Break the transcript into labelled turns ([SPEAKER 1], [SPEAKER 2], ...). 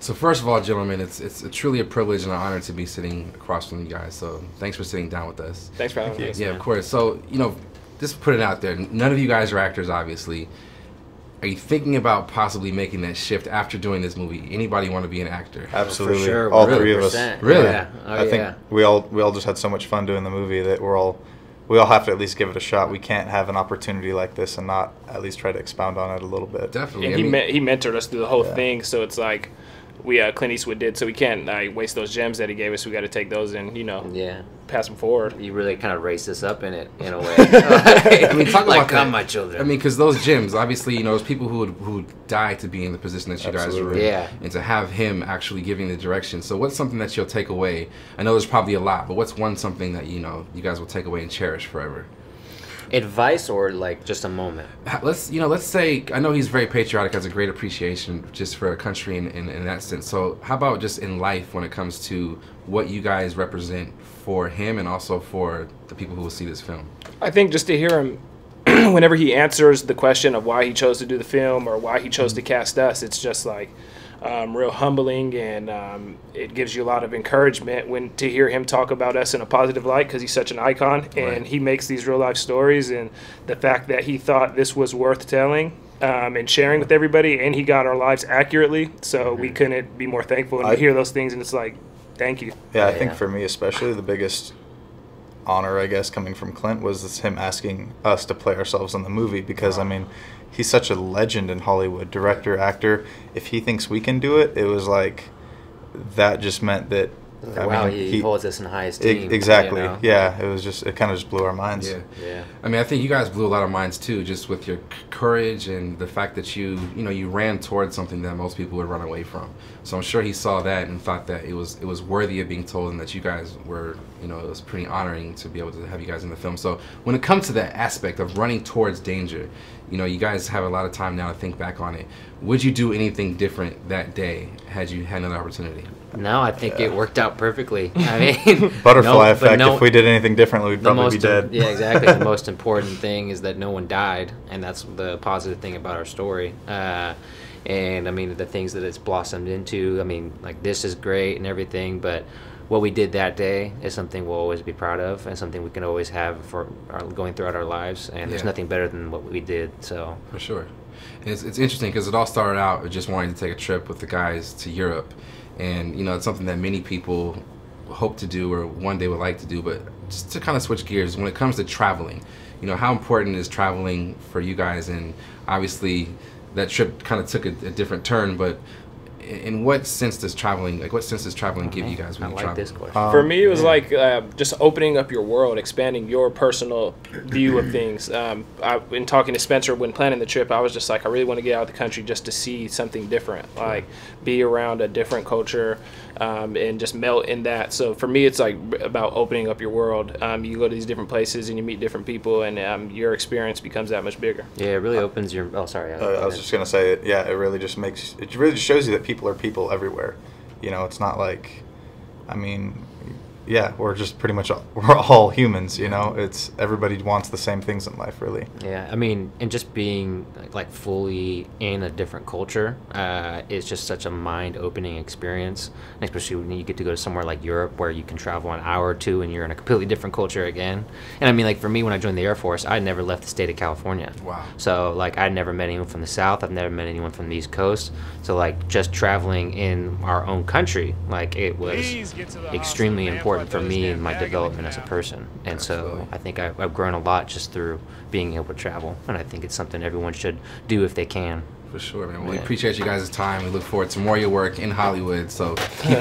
[SPEAKER 1] So first of all, gentlemen, it's truly a privilege and an honor to be sitting across from you guys. So thanks for sitting down with us.
[SPEAKER 2] Thanks for having us.
[SPEAKER 1] Yeah, of course. So, just put it out there. None of you guys are actors, obviously. Are you thinking about possibly making that shift after doing this movie? Anybody want to be an actor?
[SPEAKER 3] Absolutely.
[SPEAKER 4] For sure,
[SPEAKER 3] all three of us.
[SPEAKER 1] Really?
[SPEAKER 4] Yeah. Oh,
[SPEAKER 3] I think we all just had so much fun doing the movie that we all have to at least give it a shot. We can't have an opportunity like this and not at least try to expound on it a little bit.
[SPEAKER 1] Definitely.
[SPEAKER 2] And he mentored us through the whole thing, so it's like Clint Eastwood did, so we can't waste those gems that he gave us. We got to take those and pass them forward.
[SPEAKER 4] You really kind of raised us up in it in a way. I mean,
[SPEAKER 1] talk about that.
[SPEAKER 4] My children.
[SPEAKER 1] I mean, because those gems, obviously, there's people who would die to be in the position that you guys were in, and to have him actually giving the direction. So, what's something that you'll take away? I know there's probably a lot, but what's something that you guys will take away and cherish forever?
[SPEAKER 4] Advice or like just a moment?
[SPEAKER 1] Let's say, I know he's very patriotic, has a great appreciation just for a country in that sense. So how about just in life when it comes to what you guys represent for him and also for the people who will see this film?
[SPEAKER 2] I think just to hear him whenever he answers the question of why he chose to do the film or why he chose to cast us, it's just like real humbling, and it gives you a lot of encouragement to hear him talk about us in a positive light, because he's such an icon, and he makes these real life stories, and the fact that he thought this was worth telling and sharing with everybody, and he got our lives accurately, so we couldn't be more thankful, and to hear those things, and it's like, thank you.
[SPEAKER 3] Yeah, I think for me especially, the biggest honor, I guess, coming from Clint was him asking us to play ourselves in the movie, because I mean, he's such a legend in Hollywood, director, actor. If he thinks we can do it, it was like, that just meant that
[SPEAKER 4] he holds us in high esteem.
[SPEAKER 3] Exactly. Yeah, it kind of just blew our minds.
[SPEAKER 1] Yeah. I mean, I think you guys blew a lot of minds too, just with your courage and the fact that you ran towards something that most people would run away from. So I'm sure he saw that and thought that it was worthy of being told, and that you guys were, it was pretty honoring to be able to have you guys in the film. So when it comes to that aspect of running towards danger, you guys have a lot of time now to think back on it. Would you do anything different that day had you had another opportunity?
[SPEAKER 4] No, I think it worked out perfectly. I mean,
[SPEAKER 3] butterfly effect. If we did anything differently, we'd probably be dead.
[SPEAKER 4] Yeah, exactly. The most important thing is that no one died, and that's the positive thing about our story. And I mean, the things that it's blossomed into. I mean, like, this is great and everything, but what we did that day is something we'll always be proud of, and something we can always have for going throughout our lives. And there's nothing better than what we did. So
[SPEAKER 1] for sure, it's interesting because it all started out with just wanting to take a trip with the guys to Europe. And, it's something that many people hope to do or one day would like to do. But just to kind of switch gears, when it comes to traveling, how important is traveling for you guys? And obviously that trip kind of took a different turn, but in what sense does traveling give you guys when you travel?
[SPEAKER 4] This question.
[SPEAKER 2] For me, it was like just opening up your world, expanding your personal view of things. In talking to Spencer when planning the trip, I was just like, I really want to get out of the country just to see something different, like be around a different culture and just melt in that. So for me, it's like about opening up your world. You go to these different places and you meet different people, and your experience becomes that much bigger.
[SPEAKER 4] Yeah, it really opens your. Oh, sorry.
[SPEAKER 3] I was just gonna say it. Yeah, it really just shows you that people are people everywhere. It's not like, I mean, yeah, we're just pretty much we're all humans. It's everybody wants the same things in life, really.
[SPEAKER 4] Yeah, I mean, and just being like fully in a different culture is just such a mind-opening experience, and especially when you get to go to somewhere like Europe, where you can travel an hour or two and you're in a completely different culture again. And I mean, like, for me, when I joined the Air Force, I'd never left the state of California.
[SPEAKER 1] Wow.
[SPEAKER 4] So like, I'd never met anyone from the South. I've never met anyone from the East Coast. So like, just traveling in our own country, like, it was extremely important for me and my development as a person. And so I think I've grown a lot just through being able to travel, and I think it's something everyone should do if they can.
[SPEAKER 1] For sure, man. We appreciate you guys' time. We look forward to more of your work in Hollywood, so keep it